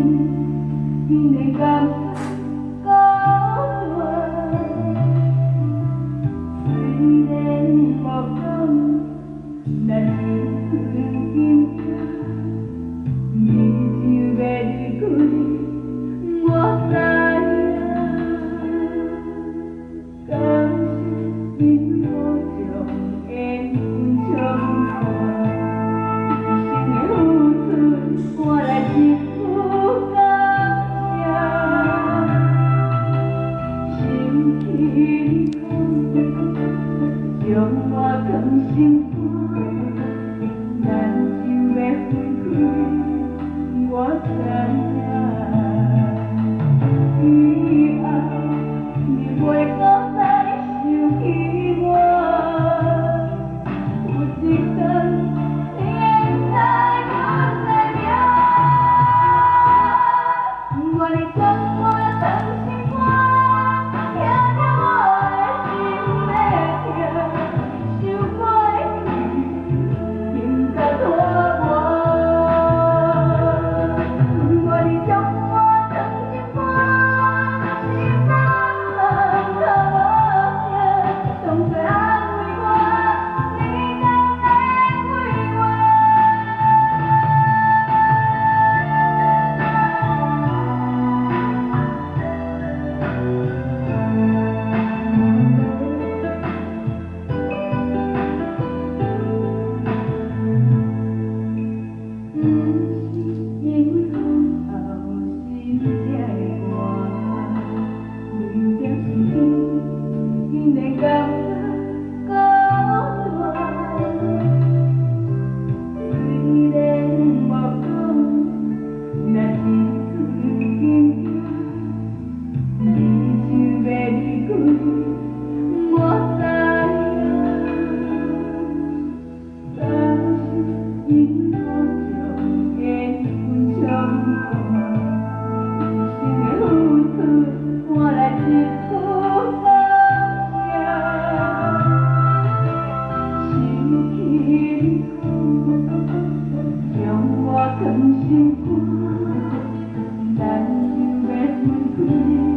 내 감có tuy đến một không đã từng kim nhìn chiều về đi cười ngót tay cảm xin vô chồng em cũng trong xin yêu thương qua lại chỉ dòng hoa cẩm xin qua đàn chim bé vui cười ngót tay khi ao niềm vui có tay chiều khi qua một chiếc thân tiếng tay ngót tay nhau ngoài trong hoa cẩm xin qua cẩm xin qua đàn chim bé vui cười